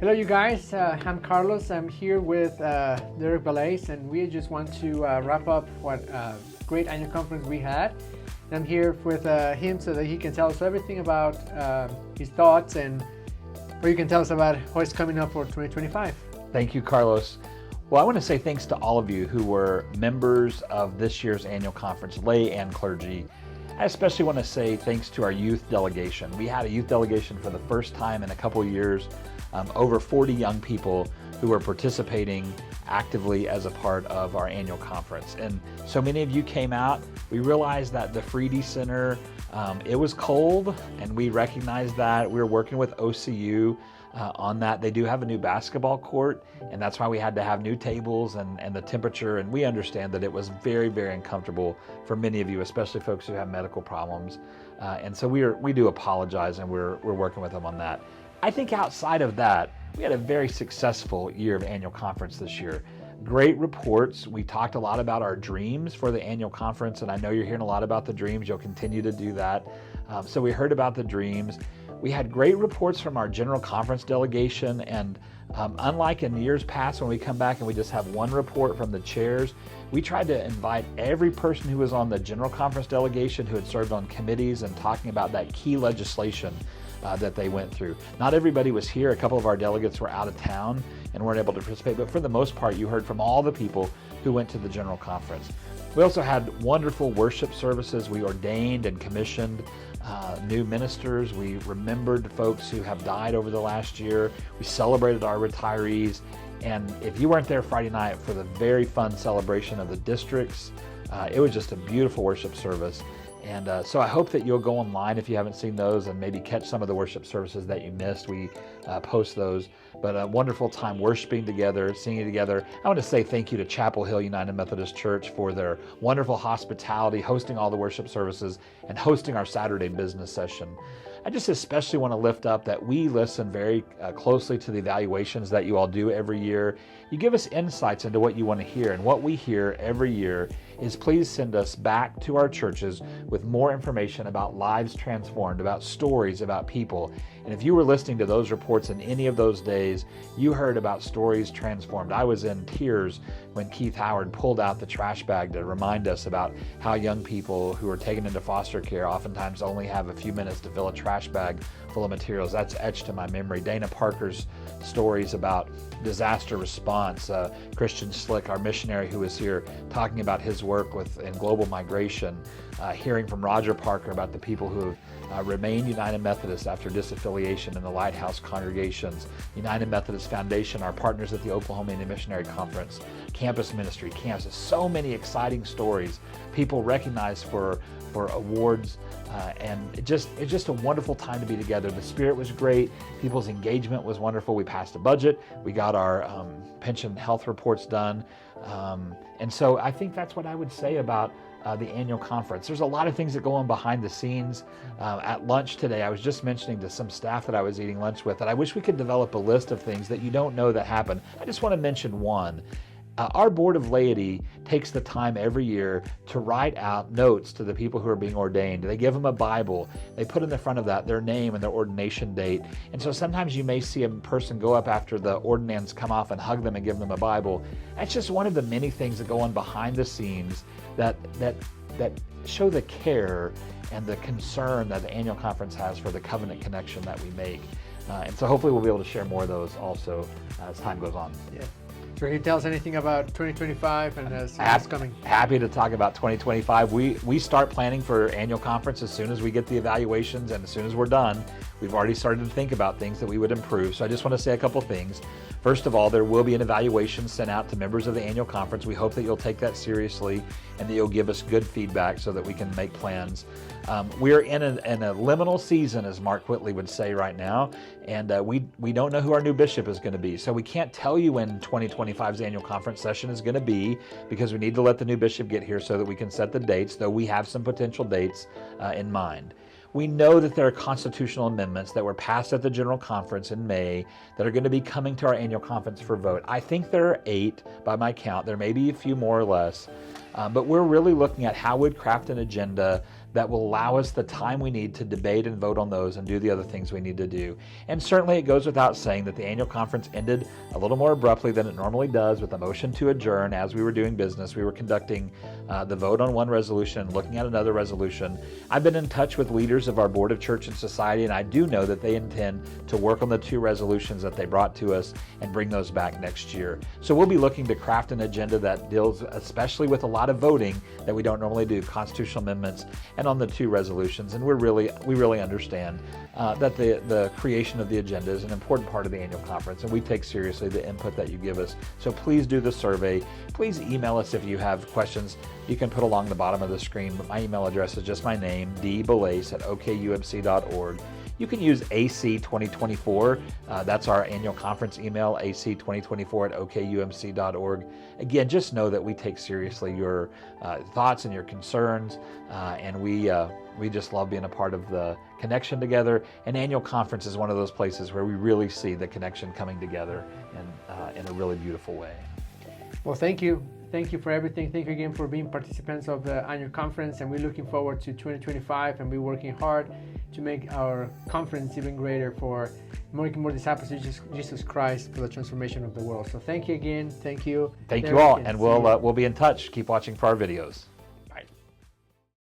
Hello, you guys. I'm Carlos. I'm here with Derrek Belase, and we just want to wrap up what great annual conference we had. And I'm here with him so that he can tell us everything about his thoughts and what you can tell us about what's coming up for 2025. Thank you, Carlos. Well, I want to say thanks to all of you who were members of this year's annual conference, lay and clergy. I especially want to say thanks to our youth delegation. We had a youth delegation for the first time in a couple of years. Over 40 young people who were participating actively as a part of our annual conference. And so many of you came out. We realized that the Freedy Center, it was cold, and we recognized that. We were working with OCU on that. They do have a new basketball court, and that's why we had to have new tables and the temperature. And we understand that it was very, very uncomfortable for many of you, especially folks who have medical problems. And so we do apologize, and we're working with them on that. I think outside of that, we had a very successful year of annual conference this year. Great reports. We talked a lot about our dreams for the annual conference, and I know you're hearing a lot about the dreams. You'll continue to do that. So we heard about the dreams. We had great reports from our general conference delegation, and unlike in years past when we come back and we just have one report from the chairs, we tried to invite every person who was on the general conference delegation who had served on committees and talking about that key legislation that they went through. Not everybody was here. A couple of our delegates were out of town and weren't able to participate, but for the most part, you heard from all the people who went to the general conference. We also had wonderful worship services. We ordained and commissioned new ministers. We remembered folks who have died over the last year. We celebrated our retirees. And if you weren't there Friday night for the very fun celebration of the districts, it was just a beautiful worship service. And so I hope that you'll go online if you haven't seen those and maybe catch some of the worship services that you missed. We post those. But a wonderful time worshiping together, singing together. I want to say thank you to Chapel Hill United Methodist Church for their wonderful hospitality, hosting all the worship services, and hosting our Saturday business session. I just especially want to lift up that we listen very closely to the evaluations that you all do every year. You give us insights into what you want to hear, and what we hear every year is please send us back to our churches with more information about lives transformed, about stories, about people. And if you were listening to those reports in any of those days, you heard about stories transformed. I was in tears when Keith Howard pulled out the trash bag to remind us about how young people who are taken into foster care oftentimes only have a few minutes to fill a trash bag full of materials. That's etched in my memory. Dana Parker's stories about disaster response. Christian Slick, our missionary who was here, talking about his work in global migration. Hearing from Roger Parker about the people who have remained United Methodist after disaffiliation in the Lighthouse congregations. United Methodist Foundation, our partners at the Oklahoma Indian Missionary Conference, campus ministry, campuses, so many exciting stories. People recognized for awards, and it's just a wonderful time to be together. The spirit was great. People's engagement was wonderful. We passed a budget. We got our pension health reports done. And so I think that's what I would say about the annual conference. There's a lot of things that go on behind the scenes. At lunch today, I was just mentioning to some staff that I was eating lunch with that I wish we could develop a list of things that you don't know that happen. I just want to mention one. Our Board of Laity takes the time every year to write out notes to the people who are being ordained. They give them a Bible. They put in the front of that their name and their ordination date. And so sometimes you may see a person go up after the ordinands come off and hug them and give them a Bible. That's just one of the many things that go on behind the scenes that show the care and the concern that the annual conference has for the covenant connection that we make. And so hopefully we'll be able to share more of those also as time goes on. Yeah. So can you tell us anything about 2025 and what's coming? Happy to talk about 2025. We start planning for annual conference as soon as we get the evaluations, and as soon as we're done, we've already started to think about things that we would improve. So I just want to say a couple things. First of all, there will be an evaluation sent out to members of the annual conference. We hope that you'll take that seriously and that you'll give us good feedback so that we can make plans. We're in a liminal season, as Mark Whitley would say right now, and we don't know who our new bishop is going to be. So we can't tell you when 2025's annual conference session is going to be because we need to let the new bishop get here so that we can set the dates, though we have some potential dates in mind. We know that there are constitutional amendments that were passed at the General Conference in May that are going to be coming to our annual conference for vote. I think there are 8 by my count. There may be a few more or less. But we're really looking at how we'd craft an agenda that will allow us the time we need to debate and vote on those and do the other things we need to do. And certainly it goes without saying that the annual conference ended a little more abruptly than it normally does with a motion to adjourn. As we were doing business, we were conducting the vote on one resolution, looking at another resolution. I've been in touch with leaders of our Board of Church and Society, and I do know that they intend to work on the 2 resolutions that they brought to us and bring those back next year. So we'll be looking to craft an agenda that deals especially with a lot of voting that we don't normally do, constitutional amendments, and on the 2 resolutions. And we really understand that the creation of the agenda is an important part of the annual conference, and we take seriously the input that you give us. So please do the survey. Please email us if you have questions. You can put along the bottom of the screen. My email address is just my name, dbelase@okumc.org. You can use AC2024. That's our annual conference email, AC2024@okumc.org. Again, just know that we take seriously your thoughts and your concerns, and we just love being a part of the connection together. And annual conference is one of those places where we really see the connection coming together in a really beautiful way. Well, thank you. Thank you for everything. Thank you again for being participants of the annual conference, and we're looking forward to 2025, and we're working hard to make our conference even greater for making more disciples of Jesus Christ for the transformation of the world. So thank you again. Thank you. Thank you all, and we'll be in touch. Keep watching for our videos.